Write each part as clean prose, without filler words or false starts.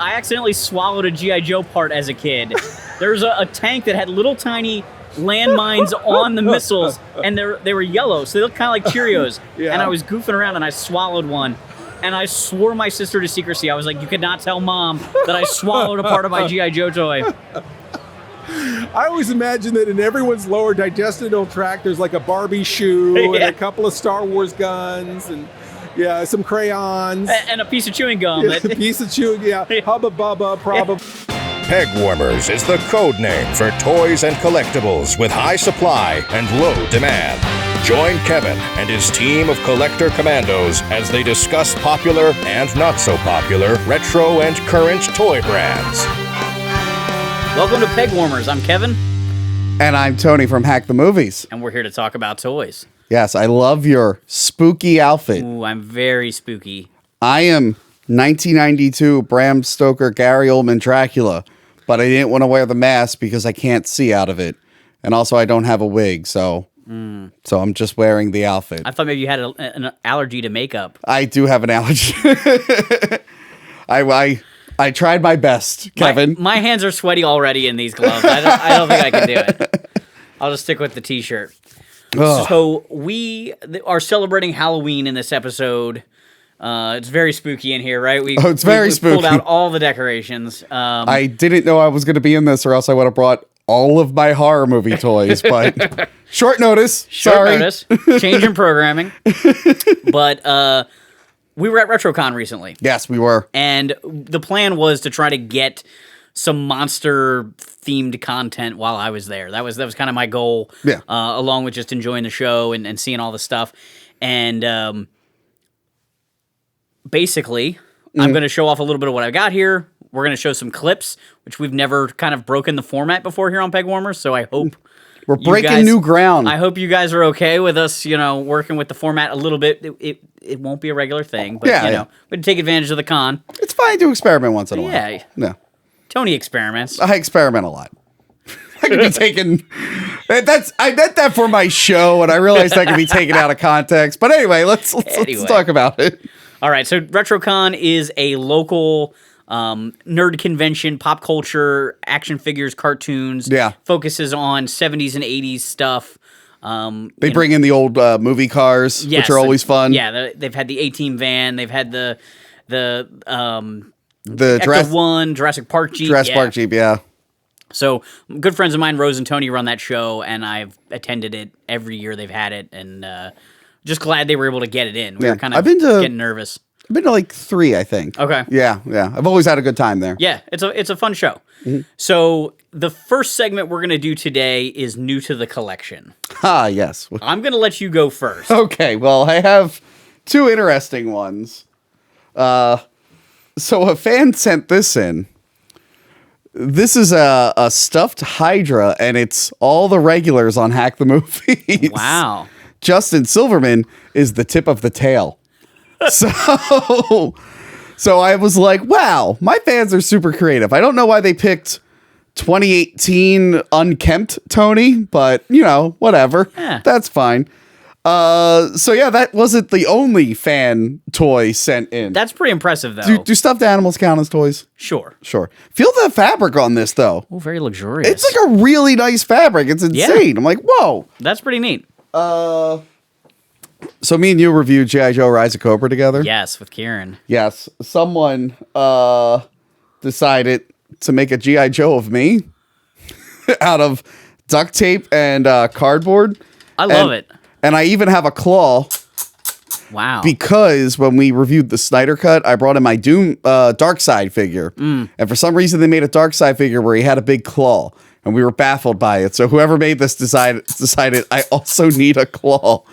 I accidentally swallowed a G.I. Joe part as a kid. There was a tank that had little tiny landmines on the missiles, and they were yellow, so they looked kind of like Cheerios. Yeah. And I was goofing around, and I swallowed one. And I swore my sister to secrecy. I was like, you could not tell Mom that I swallowed a part of my G.I. Joe toy. I always imagine that in everyone's lower digestive tract, there's like a Barbie shoe and a couple of Star Wars guns and some crayons. And a piece of chewing gum. A piece of chewing, Hubba Bubba, probably. Pegwarmers is the code name for toys and collectibles with high supply and low demand. Join Kevin and his team of collector commandos as they discuss popular and not so popular retro and current toy brands. Welcome to Pegwarmers. I'm Kevin. And I'm Tony from Hack the Movies. And we're here to talk about toys. Yes, I love your spooky outfit. Ooh, I'm very spooky. I am 1992 Bram Stoker Gary Oldman Dracula, but I didn't want to wear the mask because I can't see out of it. And also I don't have a wig, so I'm just wearing the outfit. I thought maybe you had an allergy to makeup. I do have an allergy. I tried my best, Kevin. My hands are sweaty already in these gloves. I don't think I can do it. I'll just stick with the t-shirt. Ugh. So we are celebrating Halloween in this episode. It's very spooky in here, right? It's very we spooky. Pulled out all the decorations. I didn't know I was going to be in this, or else I would have brought all of my horror movie toys, but short notice. Sorry. Notice. Change in programming. But we were at RetroCon recently. Yes, we were. And the plan was to try to get some monster-themed content while I was there. That was kind of my goal, along with just enjoying the show and seeing all the stuff. And basically, I'm going to show off a little bit of what I got here. We're going to show some clips, which we've never kind of broken the format before here on Pegwarmers, so I hope... We're breaking new ground. I hope you guys are okay with us, working with the format a little bit. It won't be a regular thing, but, we can take advantage of the con. It's fine to experiment once in a while. Yeah. No. Tony experiments. I experiment a lot. I could be taken... I meant that for my show, and I realized I could be taken out of context. But anyway, let's talk about it. All right, so RetroCon is a local... nerd convention, pop culture, action figures, cartoons. Yeah. Focuses on 70s and 80s stuff. They bring in the old movie cars, which are always fun. Yeah, they've had the A-Team van. They've had the Jurassic Park Jeep. Jurassic Park Jeep, yeah. So good friends of mine, Rose and Tony, run that show, and I've attended it every year they've had it, and just glad they were able to get it in. We were kind of getting nervous. I've been to like 3, I think. Okay. Yeah. I've always had a good time there. Yeah, it's a fun show. Mm-hmm. So the first segment we're going to do today is new to the collection. Ah, yes. I'm going to let you go first. Okay, well, I have 2 interesting ones. So a fan sent this in. This is a stuffed Hydra, and it's all the regulars on Hack the Movies. Wow. Justin Silverman is the tip of the tail. So I was like, wow, my fans are super creative. I don't know why they picked 2018 unkempt Tony, but, whatever. Yeah. That's fine. That wasn't the only fan toy sent in. That's pretty impressive, though. Do stuffed animals count as toys? Sure. Feel the fabric on this, though. Oh, very luxurious. It's like a really nice fabric. It's insane. Yeah. I'm like, whoa. That's pretty neat. So me and you reviewed G.I. Joe Rise of Cobra together? Yes, with Kieran. Yes. Someone decided to make a G.I. Joe of me out of duct tape and cardboard. I love it. And I even have a claw. Wow. Because when we reviewed the Snyder Cut, I brought in my Doom Darkseid figure. And for some reason, they made a Darkseid figure where he had a big claw. And we were baffled by it. So whoever made this decided I also need a claw.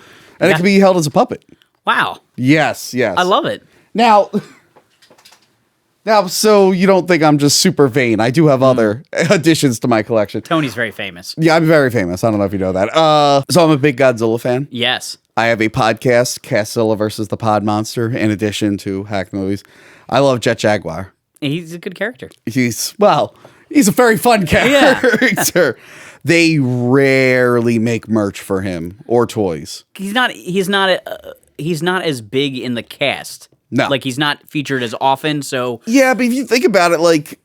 And it can be held as a puppet. Wow. Yes. I love it. Now, so you don't think I'm just super vain. I do have other additions to my collection. Tony's very famous. Yeah, I'm very famous. I don't know if you know that. So I'm a big Godzilla fan. Yes. I have a podcast, Castzilla versus the Pod Monster, in addition to Hack the Movies. I love Jet Jaguar. He's a good character. He's a very fun character. Yeah. They rarely make merch for him or toys. He's not as big in the cast No. Like, he's not featured as often, so... Yeah, but if you think about it, like...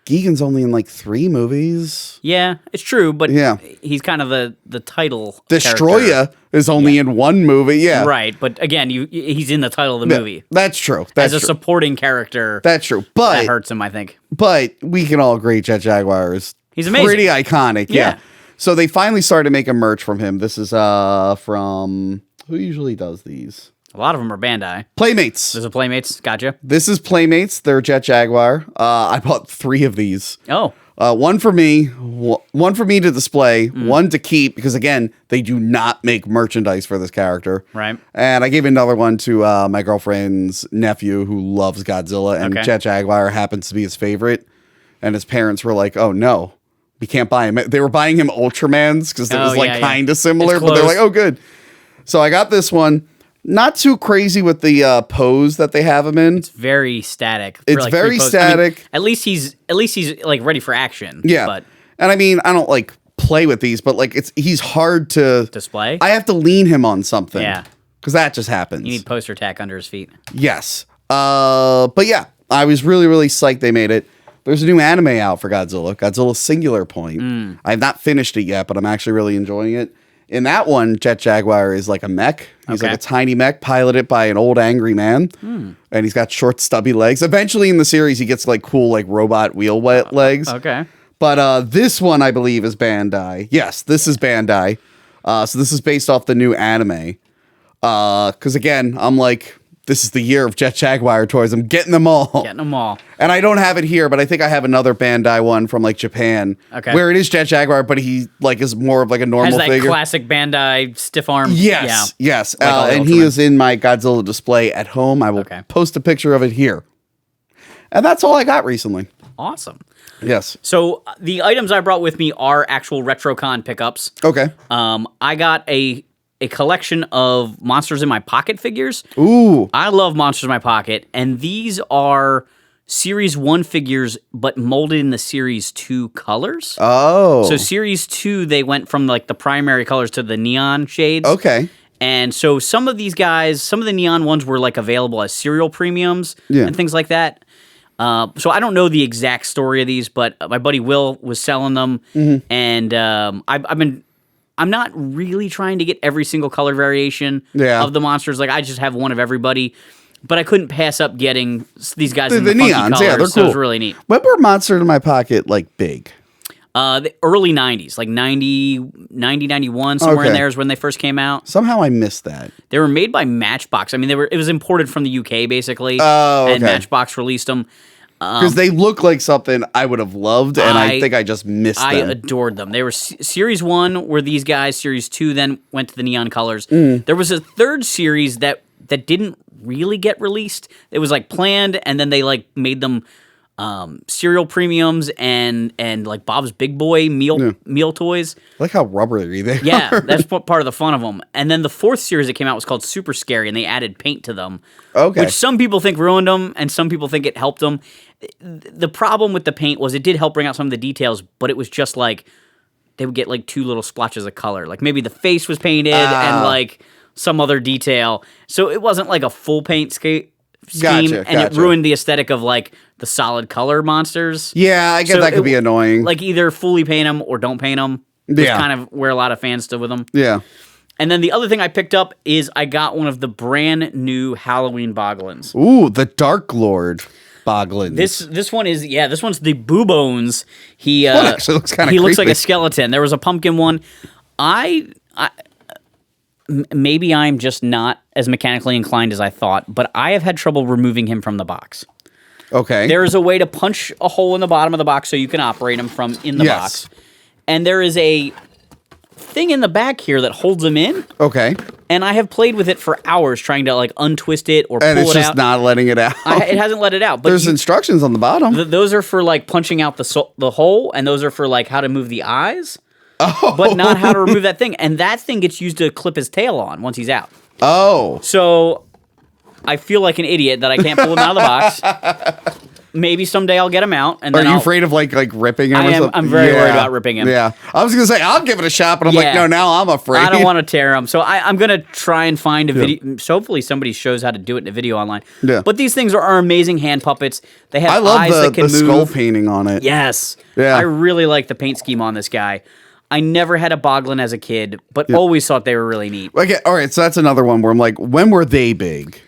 Gigan's only in, like, 3 movies. Yeah, it's true, but Yeah. he's kind of the title Destroya character. is only in 1 movie, yeah. Right, but again, he's in the title of the movie. That's true. As a supporting character. That's true, but... That hurts him, I think. But we can all agree Jet Jaguar is He's amazing. pretty iconic, Yeah. So they finally started making merch from him. This is from... Who usually does these? A lot of them are Bandai. Playmates. There's a Playmates, gotcha. This is Playmates. They're Jet Jaguar. I bought 3 of these. Oh. One for me, one for me to display, one to keep, because again, they do not make merchandise for this character. Right. And I gave another one to my girlfriend's nephew who loves Godzilla, and Jet Jaguar happens to be his favorite. And his parents were like, oh no, we can't buy him. They were buying him Ultramans because it was kind of similar, but they're like, oh good. So I got this one. Not too crazy with the pose that they have him in. It's very static. It's like very static. I mean, at least he's like ready for action. Yeah. But and I mean, I don't like play with these, but like he's hard to display. I have to lean him on something. Yeah. Because that just happens. You need poster tack under his feet. Yes. But yeah, I was really, really psyched they made it. There's a new anime out for Godzilla Singular Point. I have not finished it yet, but I'm actually really enjoying it. In that one, Jet Jaguar is like a mech. He's like a tiny mech piloted by an old angry man. And he's got short, stubby legs. Eventually in the series, he gets like cool, like robot wheel legs. Okay. But this one, I believe, is Bandai. Yes, this is Bandai. So this is based off the new anime. Because again, I'm like, this is the year of Jet Jaguar toys. I'm getting them all. And I don't have it here, but I think I have another Bandai one from like Japan. Okay. Where it is Jet Jaguar, but he like is more of like a normal figure. Has that figure. classic Bandai stiff arm. Yes. Yes. Like and he is in my Godzilla display at home. I will post a picture of it here. And that's all I got recently. Awesome. Yes. So the items I brought with me are actual RetroCon pickups. Okay. I got a collection of Monsters in My Pocket figures. Ooh. I love Monsters in My Pocket, and these are Series 1 figures, but molded in the Series 2 colors. Oh. So Series 2, they went from like the primary colors to the neon shades. Okay. And so some of these guys, some of the neon ones were like available as cereal premiums and things like that. So I don't know the exact story of these, but my buddy Will was selling them, and I'm not really trying to get every single color variation of the monsters. Like, I just have one of everybody. But I couldn't pass up getting these guys in the funky neons. colors. Yeah, they're cool. So it was really neat. When were Monster in My Pocket, like, big? The early 90s, like 90, 91, somewhere in there is when they first came out. Somehow I missed that. They were made by Matchbox. I mean, it was imported from the UK, basically. Oh, okay. And Matchbox released them. Because they look like something I would have loved, and I think I just missed them. I adored them. They were Series 1 were these guys. Series 2 then went to the neon colors. There was a third series that didn't really get released. It was like planned, and then they like made them cereal premiums and like Bob's Big Boy meal toys. I like how rubbery they are. Yeah, that's part of the fun of them. And then the fourth series that came out was called Super Scary, and they added paint to them. Okay. Which some people think ruined them, and some people think it helped them. The problem with the paint was it did help bring out some of the details, but it was just like they would get like 2 little splotches of color. Like maybe the face was painted and like some other detail. So it wasn't like a full paint scheme, and it ruined the aesthetic of like the solid color monsters. Yeah, I guess that could be annoying. Like either fully paint them or don't paint them. That's kind of where a lot of fans stood with them. Yeah. And then the other thing I picked up is I got one of the brand new Halloween Baglins. Ooh, the Dark Lord Baglins. This one is this one's the Boo Bones. He actually looks kind of he looks like a skeleton. There was a pumpkin one. Maybe I'm just not as mechanically inclined as I thought, but I have had trouble removing him from the box. Okay. There is a way to punch a hole in the bottom of the box so you can operate him from in the box. And there is a thing in the back here that holds him in. Okay. And I have played with it for hours trying to like untwist it or pull it out. And it's just not letting it out. It hasn't let it out. But there's instructions on the bottom. Those are for like punching out the hole, and those are for like how to move the eyes. But not how to remove that thing. And that thing gets used to clip his tail on once he's out. Oh. So I feel like an idiot that I can't pull him out of the box. maybe someday I'll get him out. And Are then you afraid of like ripping him? I'm very worried about ripping him. Yeah, I was gonna say I'll give it a shot, but I'm like, no, now I'm afraid. I don't want to tear him, so I'm gonna try and find a video. So hopefully somebody shows how to do it in a video online. Yeah. But these things are amazing hand puppets. They have I love eyes that can the move. skull painting on it. Yes. Yeah. I really like the paint scheme on this guy. I never had a Boglin as a kid, but always thought they were really neat. Okay, all right, so that's another one where I'm like, when were they big?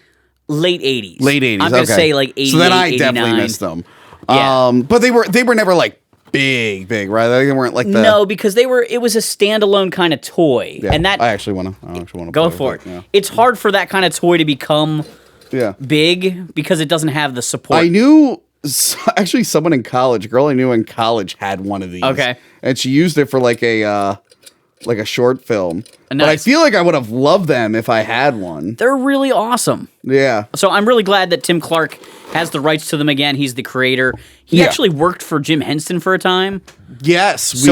Late 80s. Late 80s. I'm going to say like 88, So then I 89. definitely missed them. Yeah. But they were never like big, right? They weren't like the No, because it was a standalone kind of toy. Yeah, And that I actually want to go for it. Yeah. It's hard for that kind of toy to become big because it doesn't have the support. I knew actually someone in college, a girl I knew in college had one of these. Okay. And she used it for like a short film. Nice. But I feel like I would have loved them if I had one. They're really awesome. Yeah. So I'm really glad that Tim Clarke has the rights to them again. He's the creator. He actually worked for Jim Henson for a time. Yes.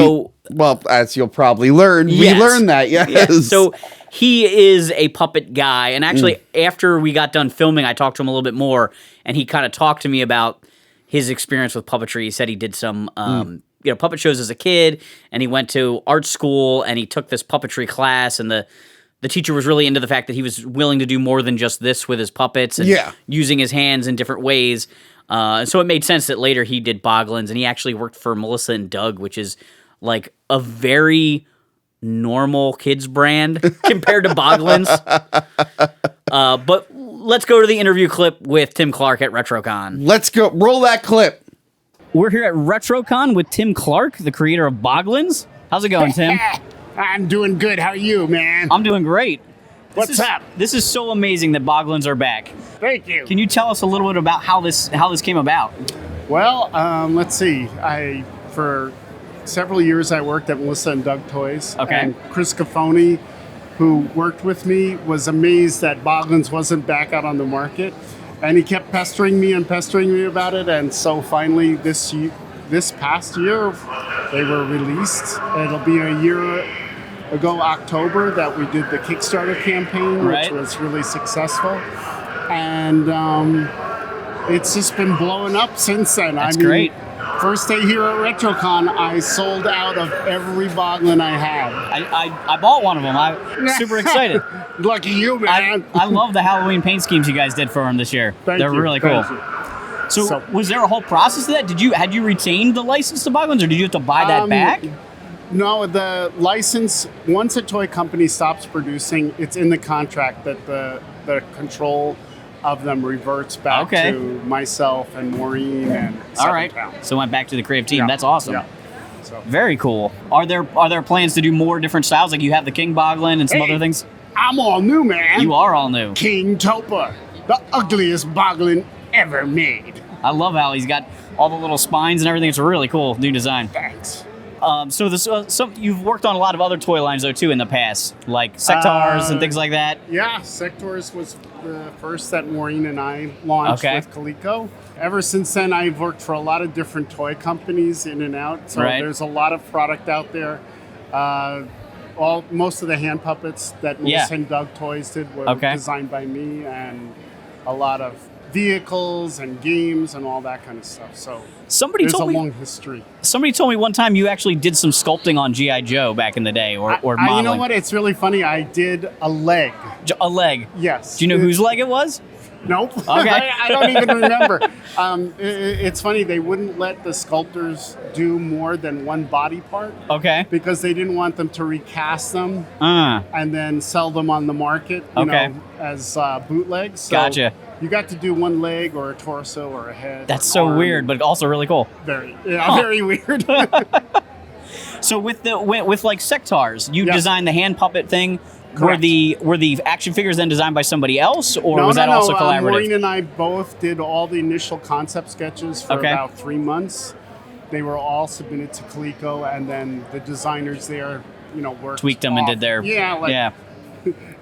Well, as you'll probably learn, we learned that, yes. Yeah. So he is a puppet guy. And actually, after we got done filming, I talked to him a little bit more, and he kind of talked to me about his experience with puppetry. He said he did some puppet shows as a kid, and he went to art school, and he took this puppetry class, and the teacher was really into the fact that he was willing to do more than just this with his puppets and using his hands in different ways. So it made sense that later he did Baglins, and he actually worked for Melissa and Doug, which is like a very normal kids brand compared to Baglins. But let's go to the interview clip with Tim Clarke at RetroCon. Let's go. Roll that clip. We're here at RetroCon with Tim Clarke, the creator of Baglins. How's it going, Tim? I'm doing good. How are you, man? I'm doing great. What's up? This is so amazing that Baglins are back. Thank you. Can you tell us a little bit about how this came about? Well, let's see. For several years I worked at Melissa and Doug Toys. Okay. And Chris Cafoni, who worked with me, was amazed that Baglins wasn't back out on the market. And he kept pestering me about it. And so finally this past year, they were released. It'll be a year ago, October, that we did the Kickstarter campaign, which was really successful. And it's just been blowing up since then. That's great. First day here at RetroCon, I sold out of every Boglin I had. I bought one of them. I'm super excited. Lucky you, man. I love the Halloween paint schemes you guys did for them this year. They're really cool. So was there a whole process to that? Had you retained the license to Baglins, or did you have to buy that back? No, the license, once a toy company stops producing, it's in the contract that the control of them reverts back to myself and Maureen and all right. Town. So went back to the creative team. That's awesome. Yeah. So. Very cool. Are there plans to do more different styles? Like you have the King Boglin and some other things? I'm all new, man. You are all new. King Topa, the ugliest Boglin ever made. I love how he's got all the little spines and everything. It's a really cool new design. Thanks. So you've worked on a lot of other toy lines though too in the past, like Sectars and things like that. Yeah, Sectars was the first that Maureen and I launched with Coleco. Ever since then, I've worked for a lot of different toy companies in and out. So there's a lot of product out there. Most of the hand puppets that Melissa and Doug Toys did were designed by me, and a lot of vehicles and games and all that kind of stuff. So there's a long history. Somebody told me one time you actually did some sculpting on G.I. Joe back in the day, or modeling. You know what? It's really funny. I did a leg. A leg? Yes. Do you know whose leg it was? Nope. Okay. I don't even remember. It's funny. They wouldn't let the sculptors do more than one body part. Okay. Because they didn't want them to recast them and then sell them on the market, you know, as bootlegs. So gotcha. You got to do one leg or a torso or a head. That's so weird, but also really cool. Very weird. So with like Sectars, you designed the hand puppet thing. Correct. Were the action figures then designed by somebody else, or was that also collaborative? Maureen and I both did all the initial concept sketches for about 3 months. They were all submitted to Coleco, and then the designers there, worked tweaked them and did their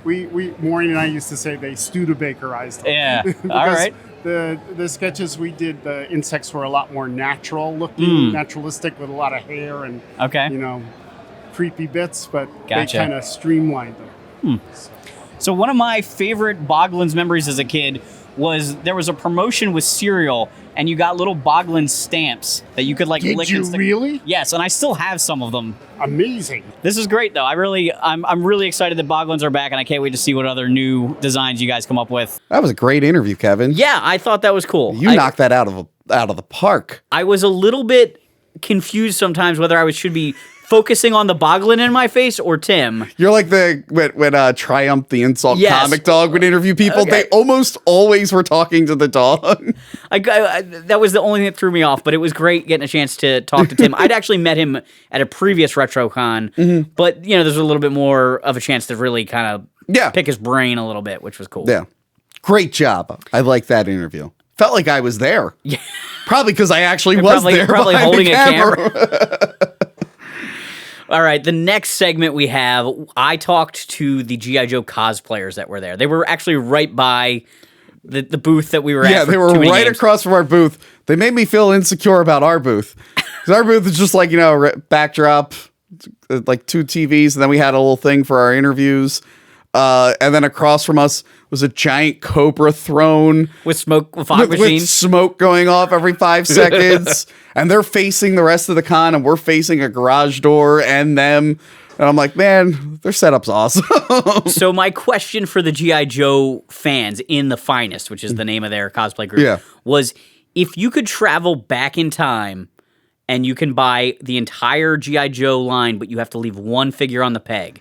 Maureen and I used to say they Studebakerized them. Yeah. All right. The sketches we did, the insects were a lot more natural looking, naturalistic with a lot of hair and creepy bits, but they kind of streamlined them. So one of my favorite Boglins memories as a kid was there was a promotion with cereal, and you got little Baglins stamps that you could like Did lick you and stick. really? Yes, and I still have some of them. Amazing. This is great though. I'm really excited that Baglins are back, and I can't wait to see what other new designs you guys come up with. That was a great interview, Kevin. Yeah, I thought that was cool. You knocked that out of the park. I was a little bit confused sometimes whether I should be focusing on the Boglin in my face or Tim. You're like when Triumph the Insult comic dog would interview people. Okay. They almost always were talking to the dog. I that was the only thing that threw me off, but it was great getting a chance to talk to Tim. I'd actually met him at a previous RetroCon, but there's a little bit more of a chance to really kind of pick his brain a little bit, which was cool. Yeah, great job. I like that interview. Felt like I was there. Yeah, probably because I actually was there. Probably behind holding the a camera. All right, the next segment we have, I talked to the G.I. Joe cosplayers that were there. They were actually right by the booth that we were at. Yeah, they were right across from our booth. They made me feel insecure about our booth. Because our booth is just like, backdrop, like 2 TVs, and then we had a little thing for our interviews. And then across from us was a giant Cobra throne with smoke, with fog machines, with smoke going off every 5 seconds. And they're facing the rest of the con, and we're facing a garage door and them. And I'm like, man, their setup's awesome. So my question for the G.I. Joe fans in the Finest, which is the name of their cosplay group, was if you could travel back in time and you can buy the entire G.I. Joe line, but you have to leave one figure on the peg,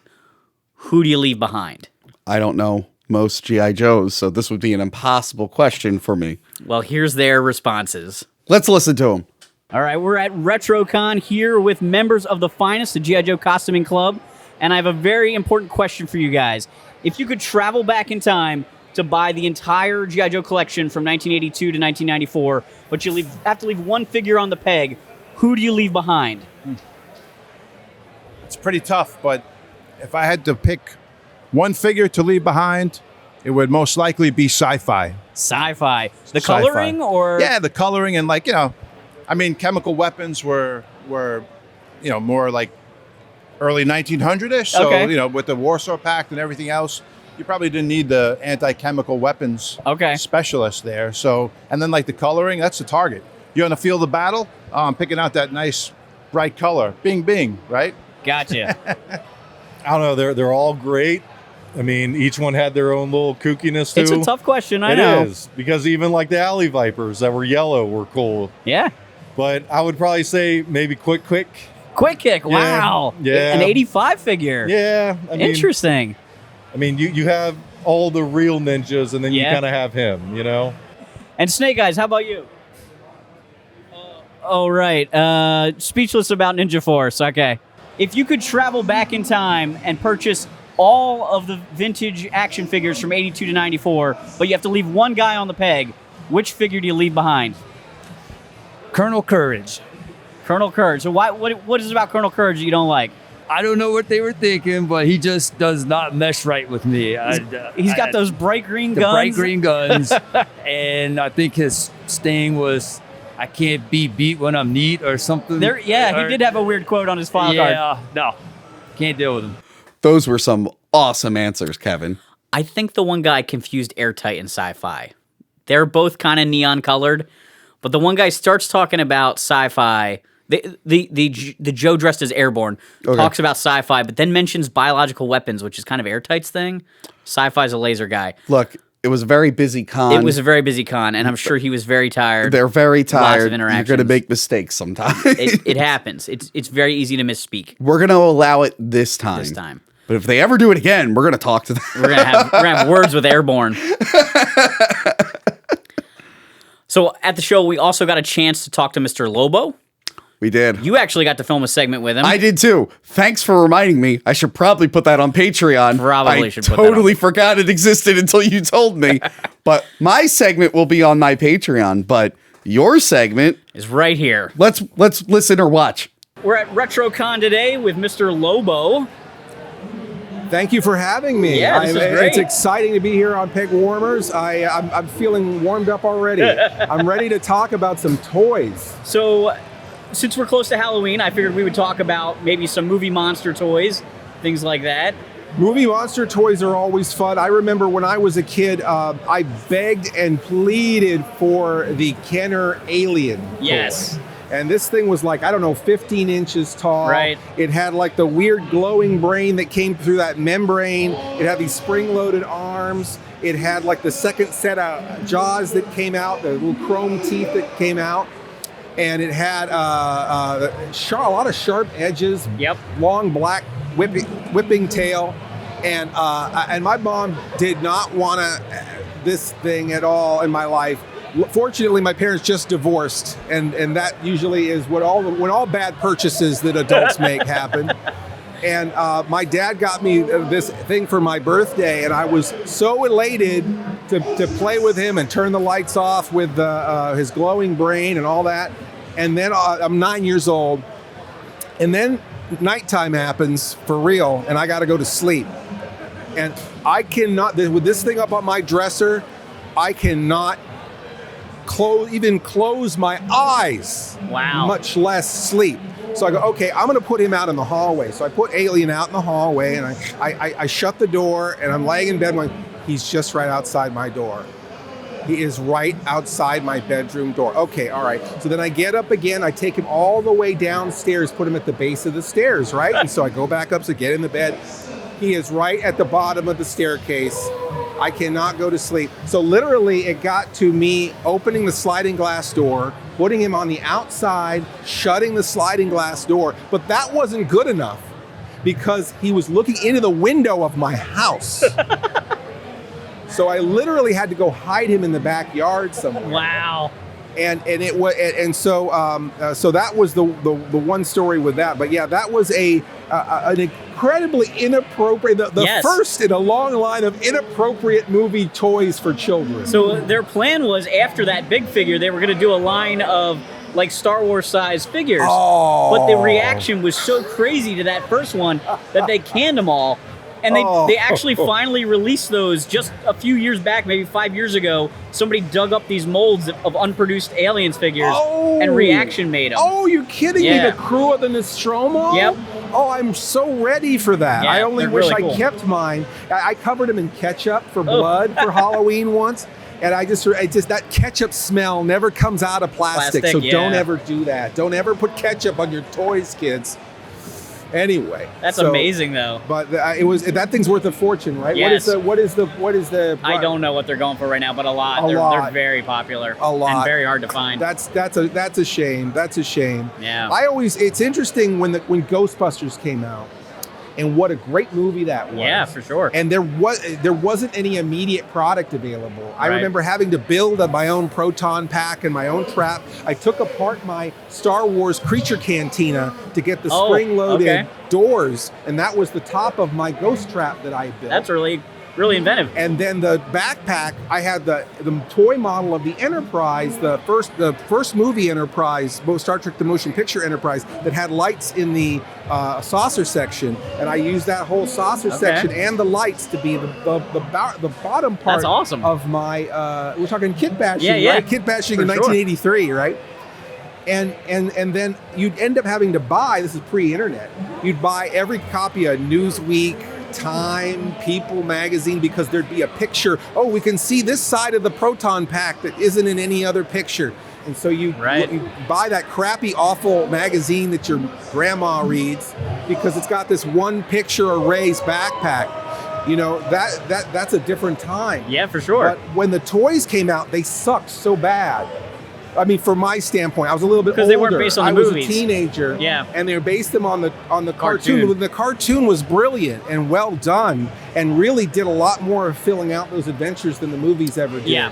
who do you leave behind? I don't know most G.I. Joes, so this would be an impossible question for me. Well, here's their responses. Let's listen to them. All right, we're at RetroCon here with members of the Finest, the G.I. Joe Costuming Club, and I have a very important question for you guys. If you could travel back in time to buy the entire G.I. Joe collection from 1982 to 1994, but you have to leave one figure on the peg, who do you leave behind? It's pretty tough, but if I had to pick one figure to leave behind, it would most likely be Sci-Fi. Sci-Fi. The coloring or? Yeah, the coloring and chemical weapons were more like early 1900-ish. So, with the Warsaw Pact and everything else, you probably didn't need the anti-chemical weapons specialist there. So, and then like the coloring, that's the target. You're on the field of battle, I'm picking out that nice bright color. Bing, bing, right? Gotcha. I don't know. They're all great. I mean, each one had their own little kookiness too. It's a tough question, I know. It is, because even like the Alley Vipers that were yellow were cool. Yeah. But I would probably say maybe Quick Kick. Quick Kick, wow. Yeah. An 85 figure. Yeah. Interesting. I mean, you have all the real ninjas, and then you kind of have him, And Snake Eyes, how about you? Oh, right. Speechless about Ninja Force. Okay. If you could travel back in time and purchase all of the vintage action figures from 82 to 94, but you have to leave one guy on the peg, which figure do you leave behind? Colonel Courage. Colonel Courage. So what is it about Colonel Courage that you don't like? I don't know what they were thinking, but he just does not mesh right with me. He's got those bright green guns. Bright green guns. And I think his saying was, I can't be beat when I'm neat or something. He did have a weird quote on his file card. Yeah, no. Can't deal with him. Those were some awesome answers, Kevin. I think the one guy confused Airtight and Sci-Fi. They're both kind of neon colored, but the one guy starts talking about Sci-Fi. The Joe dressed as Airborne talks about Sci-Fi, but then mentions biological weapons, which is kind of Airtight's thing. Sci-Fi's a laser guy. Look, it was a very busy con. It was a very busy con, and I'm sure he was very tired. They're very tired. Lots of interactions. You're going to make mistakes sometimes. It happens. It's very easy to misspeak. We're going to allow it this time. But if they ever do it again, we're going to talk to them. We're gonna have words with Airborne. So at the show, we also got a chance to talk to Mr. Lobo. We did. You actually got to film a segment with him. I did too. Thanks for reminding me. I should probably put that on Patreon. Probably should put that on. I totally forgot it existed until you told me. But my segment will be on my Patreon, but your segment is right here. Let's listen or watch. We're at RetroCon today with Mr. Lobo. Thank you for having me. Yeah, this is great. It's exciting to be here on Pegwarmers. I'm feeling warmed up already. I'm ready to talk about some toys. So, since we're close to Halloween, I figured we would talk about maybe some movie monster toys, things like that. Movie monster toys are always fun. I remember when I was a kid, I begged and pleaded for the Kenner Alien Yes. toy. And this thing was like, I don't know, 15 inches tall. Right. It had like the weird glowing brain that came through that membrane. It had these spring-loaded arms. It had like the second set of jaws that came out, the little chrome teeth that came out. And it had a lot of sharp edges, Yep. long black whipping tail. And my mom did not want this thing at all in my life. Fortunately, my parents just divorced, and that usually is when all bad purchases that adults make happen. And my dad got me this thing for my birthday, and I was so elated to play with him and turn the lights off with his glowing brain and all that. And then I'm 9 years old, and then nighttime happens for real, and I got to go to sleep. And I cannot, with this thing up on my dresser, I cannot even close my eyes. Wow. Much less sleep. So I go, okay, I'm going to put him out in the hallway. So I put Alien out in the hallway, and I shut the door, and I'm laying in bed going, he's just right outside my door. He is right outside my bedroom door. Okay, all right. So then I get up again. I take him all the way downstairs, put him at the base of the stairs, right? And so I go back up, so get in the bed. He is right at the bottom of the staircase. I cannot go to sleep. So literally it got to me opening the sliding glass door, putting him on the outside, shutting the sliding glass door. But that wasn't good enough because he was looking into the window of my house. So I literally had to go hide him in the backyard somewhere. Wow. So that was the one story with that. But yeah, that was an incredibly inappropriate, the first in a long line of inappropriate movie toys for children. So their plan was, after that big figure, they were going to do a line of like Star Wars size figures. Oh. But the reaction was so crazy to that first one that they canned them all. And they actually finally released those just a few years back, maybe 5 years ago. Somebody dug up these molds of unproduced Aliens figures, and Reaction made them. Oh, you're kidding me? The crew of the Nostromo? Yep. Oh, I'm so ready for that. Yeah, I only wish really cool. I kept mine. I covered them in ketchup for blood for Halloween once. And I just that ketchup smell never comes out of plastic. So don't ever do that. Don't ever put ketchup on your toys, kids. Anyway, that's amazing though. But it was that thing's worth a fortune, right? Yes. What is the? I don't know what they're going for right now, but a lot. They're very popular. A lot. And very hard to find. That's a shame. That's a shame. Yeah. It's interesting when Ghostbusters came out. And what a great movie that was. Yeah, for sure. And there wasn't any immediate product available. I remember having to build my own proton pack and my own trap. I took apart my Star Wars creature cantina to get the spring-loaded doors, and that was the top of my ghost trap that I built. That's really inventive. And then the backpack, I had the toy model of the Enterprise, the first movie Enterprise, both Star Trek the Motion Picture Enterprise, that had lights in the saucer section, and I used that whole saucer section and the lights to be the bottom part. That's awesome. Of my we're talking kit bashing, right? Kit bashing in 1983, right? And then you'd end up having to buy, this is pre-internet, you'd buy every copy of Newsweek, Time, People magazine, because there'd be a picture. Oh, we can see this side of the proton pack that isn't in any other picture. And so you buy that crappy, awful magazine that your grandma reads because it's got this one picture arrays backpack. You know, that's a different time. Yeah, for sure. But when the toys came out, they sucked so bad. I mean, from my standpoint, I was a little bit older. Because they weren't based on the movies. I was a teenager. Yeah. And they were based them on the cartoon. The cartoon was brilliant and well done and really did a lot more of filling out those adventures than the movies ever did. Yeah.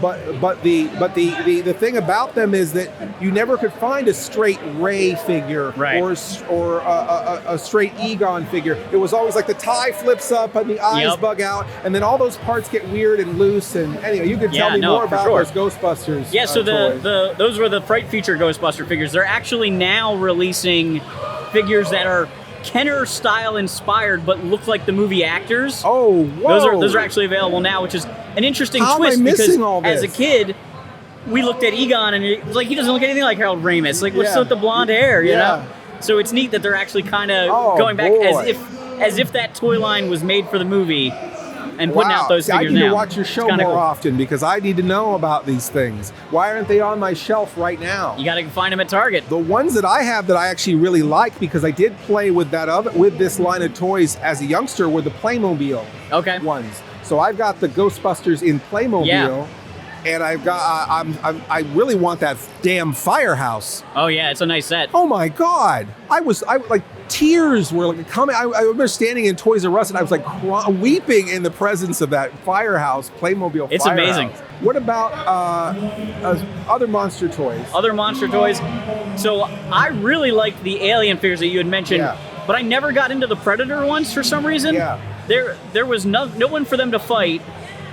But the thing about them is that you never could find a straight Rey figure or a straight Egon figure. It was always like the tie flips up and the eyes bug out, and then all those parts get weird and loose. And anyway, you could tell me more about those Ghostbusters. Yeah, so toys. those were the Fright Feature Ghostbuster figures. They're actually now releasing figures that are Kenner style inspired, but look like the movie actors. Oh, whoa! Those are actually available now, which is an interesting How twist am I because all this? as a kid, we looked at Egon and it was like he doesn't look anything like Harold Ramis. Like what's with the blonde hair, you know? So it's neat that they're actually kind of going back as if as if that toy line was made for the movie. And putting out those figures I need now. to watch your show more often because I need to know about these things. Why aren't they on my shelf right now? You got to find them at Target. The ones that I have that I actually really like, because I did play with with this line of toys as a youngster, were the Playmobil ones. So I've got the Ghostbusters in Playmobil, and I've got I really want that damn firehouse. Oh yeah, it's a nice set. Oh my God, I like. Tears were like coming. I remember standing in Toys R Us and I was like weeping in the presence of that firehouse, Playmobil. It's amazing. What about other monster toys? Other monster toys. So I really liked the Alien figures that you had mentioned, but I never got into the Predator ones for some reason. Yeah. There was no one for them to fight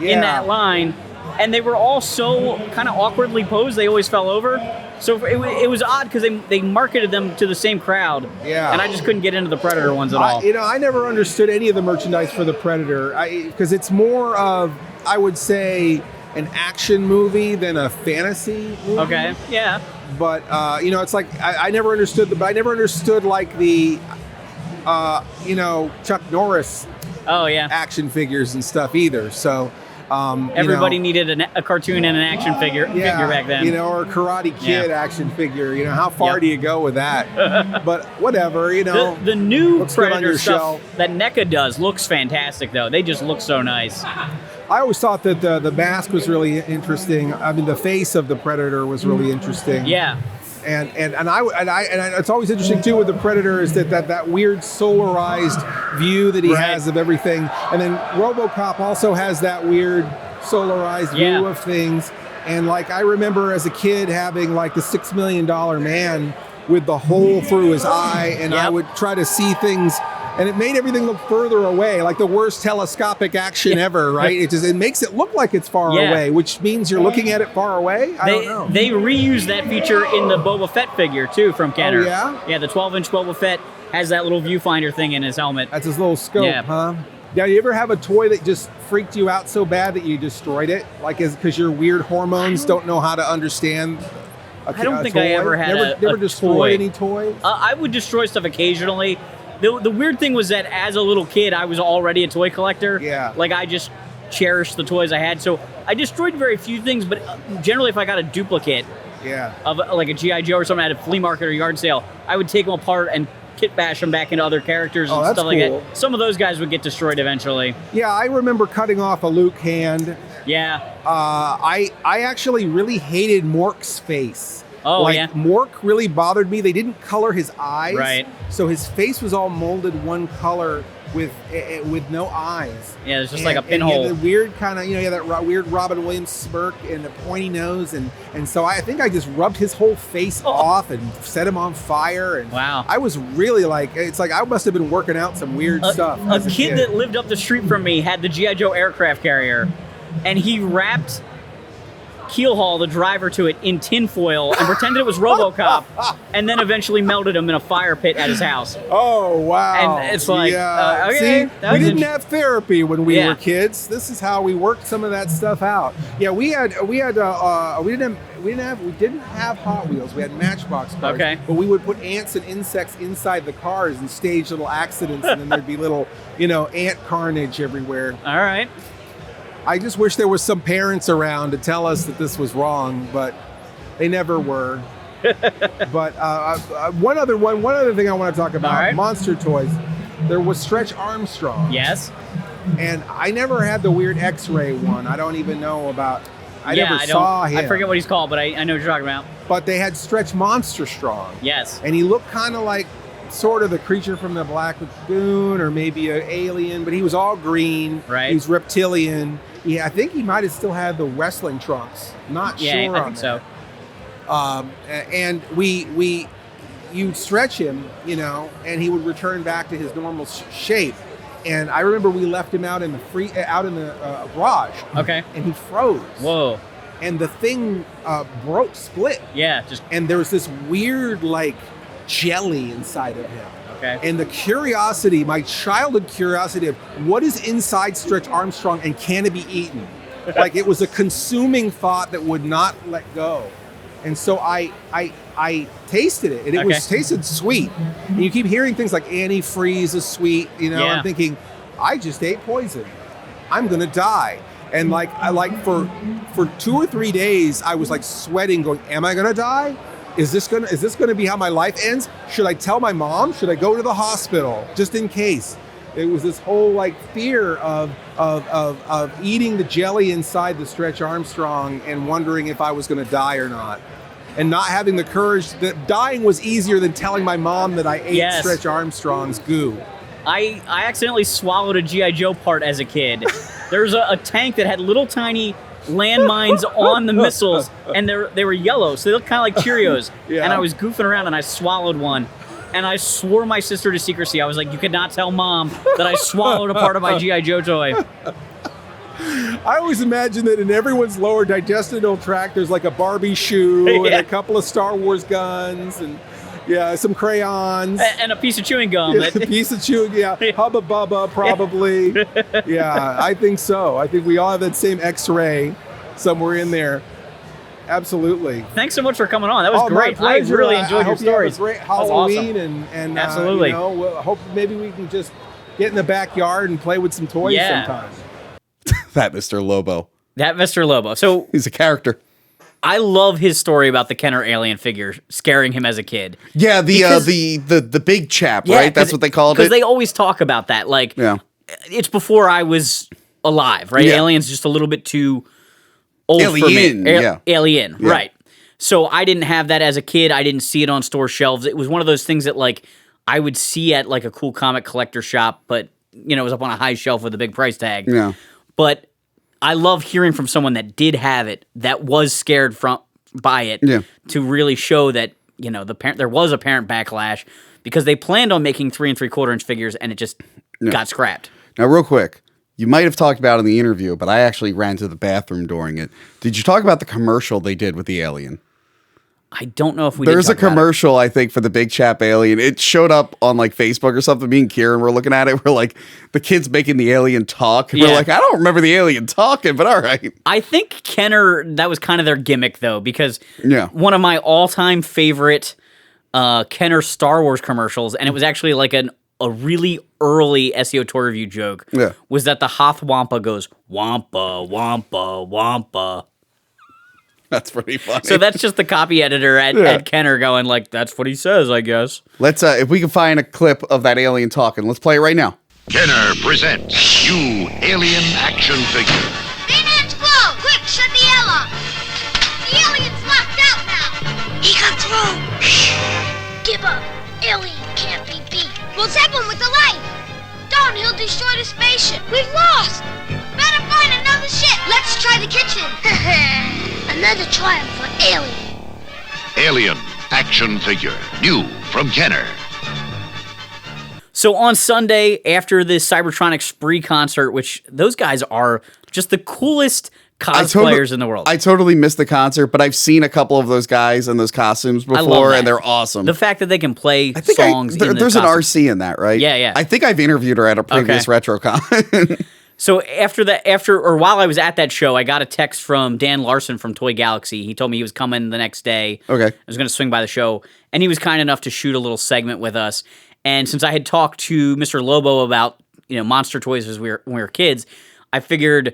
in that line, and they were all so kind of awkwardly posed. They always fell over. So it was odd because they marketed them to the same crowd. Yeah. And I just couldn't get into the Predator ones at all. I never understood any of the merchandise for the Predator because it's more of, I would say, an action movie than a fantasy movie. Okay, yeah. But, it's like, I never understood but I never understood like the, Chuck Norris action figures and stuff either. So... everybody needed a cartoon and an action figure back then. Or a Karate Kid action figure. How far do you go with that? But whatever, The new Predator stuff that NECA does looks fantastic, though. They just look so nice. I always thought that the mask was really interesting. I mean, the face of the Predator was really interesting. Yeah. And it's always interesting too with the Predator is that weird solarized view that he has of everything, and then RoboCop also has that weird solarized view of things. And like I remember as a kid having like the $6 Million Man with the hole through his eye, and I would try to see things. And it made everything look further away, like the worst telescopic action ever, right? It makes it look like it's far away, which means you're looking at it far away? I don't know. They reused that feature in the Boba Fett figure, too, from Kenner. Oh, yeah? Yeah, the 12-inch Boba Fett has that little viewfinder thing in his helmet. That's his little scope, huh? Yeah, you ever have a toy that just freaked you out so bad that you destroyed it? Like, because your weird hormones don't know how to understand I don't think I ever had never destroyed any toys? I would destroy stuff occasionally. The weird thing was that as a little kid, I was already a toy collector. Yeah. Like, I just cherished the toys I had. So I destroyed very few things, but generally if I got a duplicate of like a G.I. Joe or something at a flea market or yard sale, I would take them apart and kit bash them back into other characters and stuff like that. Some of those guys would get destroyed eventually. Yeah, I remember cutting off a Luke hand. Yeah. I actually really hated Mork's face. Oh, Mork really bothered me. They didn't color his eyes. Right. So his face was all molded one color with no eyes. Yeah, it's just like a pinhole. And the weird kind of, that weird Robin Williams smirk and the pointy nose. And so I think I just rubbed his whole face off and set him on fire. And wow. I was really it's like I must have been working out some weird stuff. A kid that lived up the street from me had the G.I. Joe aircraft carrier, and he wrapped Keelhaul, the driver, to it in tinfoil and pretended it was RoboCop, and then eventually melted him in a fire pit at his house. Oh wow! And it's like, see, we didn't have therapy when we were kids. This is how we worked some of that stuff out. Yeah, we didn't have Hot Wheels. We had Matchbox cars. Okay. But we would put ants and insects inside the cars and stage little accidents, and then there'd be little, ant carnage everywhere. All right. I just wish there was some parents around to tell us that this was wrong, but they never were. But one other thing I want to talk about, monster toys. There was Stretch Armstrong. Yes. And I never had the weird X-ray one. I don't even know about. I never saw him. I forget what he's called, but I know what you're talking about. But they had Stretch Monster Strong. Yes. And he looked kind of like sort of the creature from the Black Lagoon or maybe an alien, but he was all green. Right. He's reptilian. Yeah, I think he might have still had the wrestling trunks. Not sure. Yeah, I think so. And you'd stretch him, and he would return back to his normal shape. And I remember we left him out in the garage. Okay. And he froze. Whoa. And the thing split. Yeah, and there was this weird jelly inside of him. Okay. And the curiosity, my childhood curiosity of what is inside Stretch Armstrong and can it be eaten? It was a consuming thought that would not let go. And so I tasted it, and it was tasted sweet. And you keep hearing things like antifreeze is sweet, you know. I'm thinking, I just ate poison. I'm gonna die. And for 2 or 3 days, I was like sweating, going, "Am I gonna die? Is this gonna be how my life ends? Should I tell my mom? Should I go to the hospital just in case?" It was this whole like fear of eating the jelly inside the Stretch Armstrong and wondering if I was going to die or not, and not having the courage. That dying was easier than telling my mom that I ate Stretch Armstrong's goo. I accidentally swallowed a G.I. Joe part as a kid. There was a tank that had little tiny landmines on the missiles, and they were yellow, so they looked kind of like Cheerios. And I was goofing around, and I swallowed one. And I swore my sister to secrecy. I was like, you could not tell Mom that I swallowed a part of my G.I. Joe toy. I always imagine that in everyone's lower digestive tract, there's like a Barbie shoe and a couple of Star Wars guns and some crayons. And a piece of chewing gum. A piece of chewing, Hubba Bubba, probably. I think so. I think we all have that same X-ray somewhere in there. Absolutely. Thanks so much for coming on. That was great. I really enjoyed your stories. You have a great Halloween, and absolutely. We'll hope maybe we can just get in the backyard and play with some toys sometime. That Mr. Lobo. So he's a character. I love his story about the Kenner alien figure scaring him as a kid. Yeah, the big chap, right? That's what they called it. Because they always talk about that. Like, it's before I was alive, right? Alien's just a little bit too old for me. Alien, right. So I didn't have that as a kid. I didn't see it on store shelves. It was one of those things that like I would see at like a cool comic collector shop, but it was up on a high shelf with a big price tag. Yeah. But I love hearing from someone that did have it, that was scared by it, to really show that there was a parent backlash because they planned on making 3 3/4 inch figures and it just got scrapped. Now, real quick. You might have talked about it in the interview, but I actually ran to the bathroom during it. Did you talk about the commercial they did with the alien? I don't know if we There's a commercial, I think, for the big chap alien. It showed up on like Facebook or something. Me and Kieran were looking at it. We're like, the kid's making the alien talk. And we're like, I don't remember the alien talking, but all right. I think Kenner, that was kind of their gimmick, though, because one of my all-time favorite Kenner Star Wars commercials, and it was actually like a really early SEO Toy Review joke, was that the Hoth Wampa goes, Wampa, Wampa, Wampa. That's pretty funny. So that's just the copy editor at Kenner going like, that's what he says, I guess. Let's, if we can find a clip of that alien talking, let's play it right now. Kenner presents new alien action figure. Bayonets glow! Quick, shut the airlock! The alien's locked out now! He got through! Shh! Give up! Alien can't be beat! We'll zap him with the light! Don't, he'll destroy the spaceship! We've lost! Better find another ship! Let's try the kitchen! Another triumph for Alien! Alien action figure, new from Kenner. So on Sunday, after the Cybertronic Spree concert, which those guys are just the coolest cosplayers in the world. I totally missed the concert, but I've seen a couple of those guys in those costumes before, and they're awesome. The fact that they can play songs there's an RC in that, right? Yeah. I think I've interviewed her at a previous RetroCon. So while I was at that show, I got a text from Dan Larson from Toy Galaxy. He told me he was coming the next day. Okay. I was going to swing by the show, and he was kind enough to shoot a little segment with us. And since I had talked to Mr. Lobo about monster toys when we were kids, I figured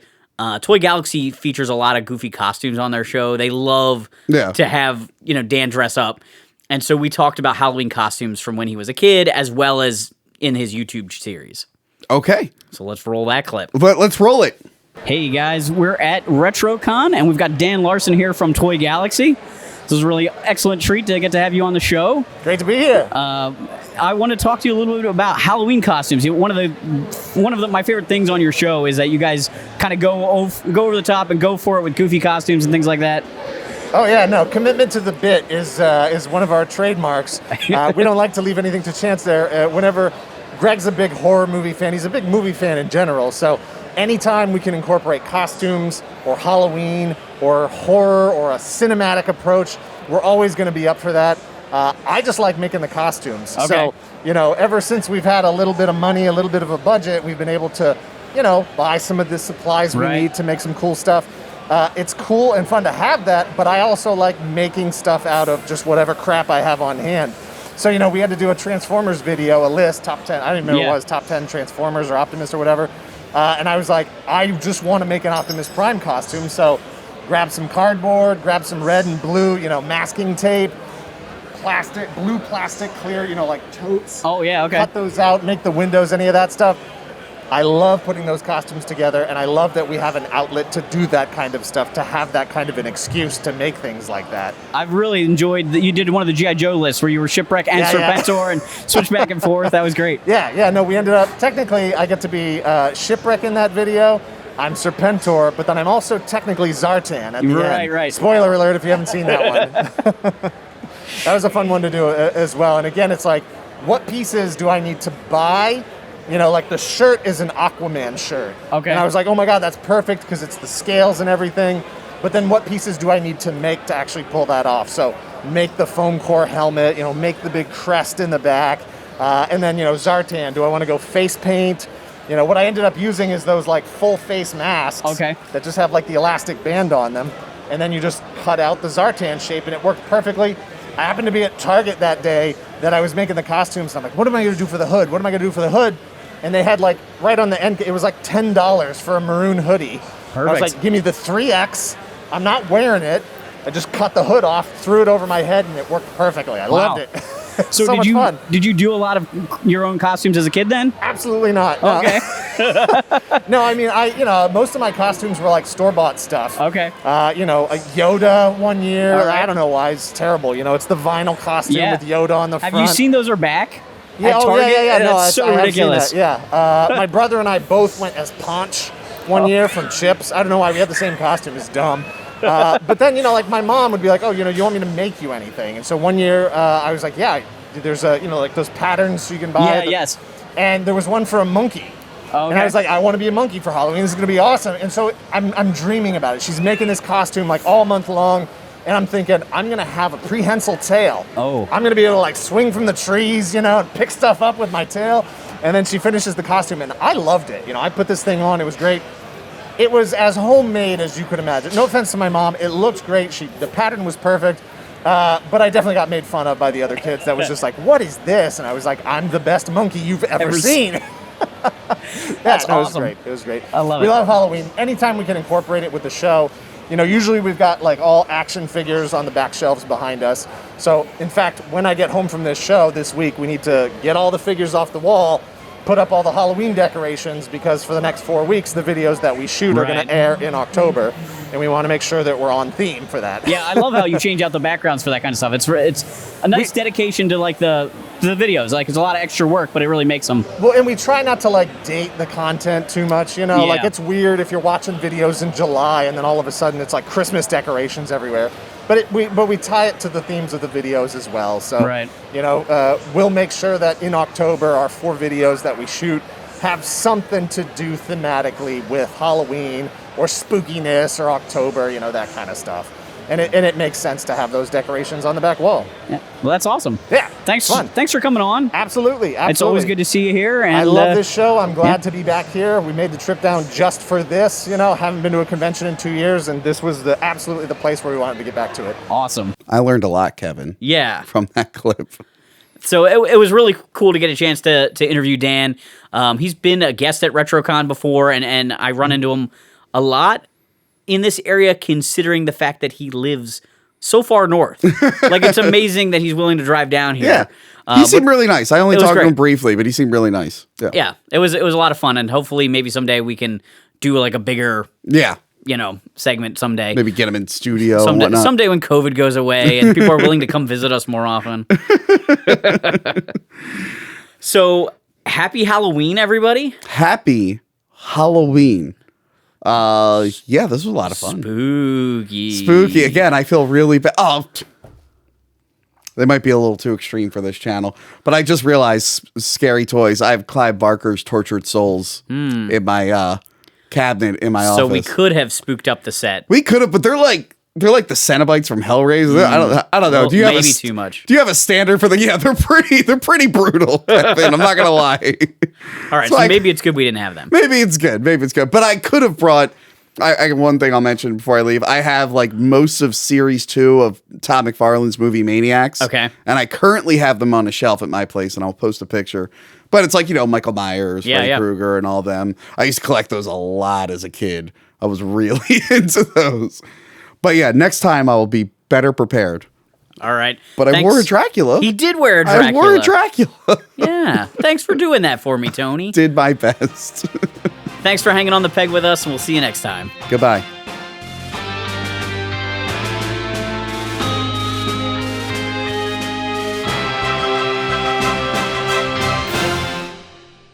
Toy Galaxy features a lot of goofy costumes on their show. They love to have Dan dress up, and so we talked about Halloween costumes from when he was a kid, as well as in his YouTube series. Okay, so let's roll that clip. Let's roll it. Hey guys, we're at RetroCon, and we've got Dan Larson here from Toy Galaxy. This is a really excellent treat to get to have you on the show. Great to be here. I want to talk to you a little bit about Halloween costumes. One of my favorite things on your show is that you guys kind of go over the top and go for it with goofy costumes and things like that. Oh yeah, no, commitment to the bit is one of our trademarks. We don't like to leave anything to chance there. Whenever Greg's a big horror movie fan, he's a big movie fan in general, so anytime we can incorporate costumes or Halloween or horror or a cinematic approach, we're always going to be up for that. I just like making the costumes. Okay. So, ever since we've had a little bit of money, a little bit of a budget, we've been able to, buy some of the supplies we need to make some cool stuff. It's cool and fun to have that, but I also like making stuff out of just whatever crap I have on hand. So, you know, we had to do a Transformers video, a list, top 10. I don't even remember what it was, top 10 Transformers or Optimus or whatever. And I was like, I just want to make an Optimus Prime costume. So grab some cardboard, grab some red and blue, you know, masking tape, plastic, blue plastic, clear, you know, like totes. Oh, yeah, okay. Cut those out, make the windows, any of that stuff. I love putting those costumes together, and I love that we have an outlet to do that kind of stuff, to have that kind of an excuse to make things like that. I've really enjoyed that you did one of the G.I. Joe lists where you were Shipwreck and Serpentor and switched back and forth. That was great. No, we ended up, technically, I get to be Shipwreck in that video. I'm Serpentor, but then I'm also technically Zartan at the end. Right. Spoiler alert if you haven't seen that one. That was a fun one to do as well. And again, it's like, what pieces do I need to buy? You know, like the shirt is an Aquaman shirt. Okay. And I was like, oh my God, that's perfect because it's the scales and everything. But then what pieces do I need to make to actually pull that off? So make the foam core helmet, you know, make the big crest in the back. And then, you know, Zartan, do I want to go face paint? You know, what I ended up using is those like full face masks that just have like the elastic band on them. And then you just cut out the Zartan shape and it worked perfectly. I happened to be at Target that day that I was making the costumes. And I'm like, what am I going to do for the hood? What am I going to do for the hood? And they had like right on the end, it was like $10 for a maroon hoodie. Perfect. I was like, give me the 3X. I'm not wearing it. I just cut the hood off, threw it over my head, and it worked perfectly. I loved it. So much fun. Did you do a lot of your own costumes as a kid then? Absolutely not. No. Okay. No, I mean, most of my costumes were like store-bought stuff. Okay. You know, a Yoda one year. All right. I don't know why. It's terrible. You know, it's the vinyl costume with Yoda on the front. Have you seen those are back? Yeah, at Target? yeah. No, That's so ridiculous. Yeah. My brother and I both went as Paunch one year from Chips. I don't know why we had the same costume. It's dumb. But then, you know, like my mom would be like, oh, you know, you want me to make you anything? And so one year I was like, yeah, there's you know, like those patterns you can buy. Yeah, yes. And there was one for a monkey. Okay. And I was like, I want to be a monkey for Halloween. This is going to be awesome. And so I'm dreaming about it. She's making this costume like all month long. And I'm thinking, I'm going to have a prehensile tail. Oh. I'm going to be able to like swing from the trees, you know, and pick stuff up with my tail. And then she finishes the costume and I loved it. You know, I put this thing on. It was great. It was as homemade as you could imagine. No offense to my mom. It looked great. The pattern was perfect. But I definitely got made fun of by the other kids. That was just like, what is this? And I was like, I'm the best monkey you've ever seen. That's awesome. awesome. It was great. I love We it. love Halloween. Anytime we can incorporate it with the show. You know, usually we've got like all action figures on the back shelves behind us. So, in fact, when I get home from this show this week, we need to get all the figures off the wall, put up all the Halloween decorations, because for the next 4 weeks, the videos that we shoot are going to air in October, and we want to make sure that we're on theme for that. Yeah, I love how you change out the backgrounds for that kind of stuff. It's a nice dedication to like the videos. Like, it's a lot of extra work, but it really makes them. Well, and we try not to like date the content too much, you know. Yeah. Like, it's weird if you're watching videos in July and then all of a sudden it's like Christmas decorations everywhere. But we tie it to the themes of the videos as well. So, Right. you know, we'll make sure that in October our 4 videos that we shoot have something to do thematically with Halloween or spookiness or October, you know, that kind of stuff. And it makes sense to have those decorations on the back wall. Yeah. Well, that's awesome. Yeah, Thanks fun. Thanks for coming on. Absolutely. It's always good to see you here. And I love this show. I'm glad to be back here. We made the trip down just for this. You know, haven't been to a convention in 2 years, and this was absolutely the place where we wanted to get back to it. Awesome. I learned a lot, Kevin. Yeah. From that clip. So it was really cool to get a chance to interview Dan. He's been a guest at RetroCon before, and I run into him a lot in this area, considering the fact that he lives so far north. Like, it's amazing that he's willing to drive down here. Yeah. He seemed really nice. I only it was talked to great. him briefly, but he seemed really nice. Yeah, it was a lot of fun, and hopefully maybe someday we can do like a bigger segment someday. Maybe get him in studio and whatnot. Someday when COVID goes away and people are willing to come visit us more often. So, happy Halloween, everybody. Happy Halloween. Yeah, this was a lot of fun. Spooky. Again, I feel really bad. Oh, they might be a little too extreme for this channel, but I just realized, Scary Toys, I have Clive Barker's Tortured Souls in my cabinet in my office. So we could have spooked up the set. We could have, but they're like the Cenobites from Hellraiser. I don't know. Well, Do you have maybe too much? Do you have a standard for the? Yeah, they're pretty brutal. Kevin, I'm not gonna lie. All right, so maybe it's good we didn't have them. Maybe it's good. But I could have brought One thing I'll mention before I leave, I have like most of series 2 of Todd McFarlane's movie Maniacs. Okay. And I currently have them on a shelf at my place, and I'll post a picture. But it's like, Michael Myers, Freddy Krueger, and all them. I used to collect those a lot as a kid. I was really into those. But yeah, next time I will be better prepared. All right. But I wore a Dracula. He did wear a Dracula. I wore a Dracula. Yeah. Thanks for doing that for me, Tony. Did my best. Thanks for hanging on the peg with us, and we'll see you next time. Goodbye.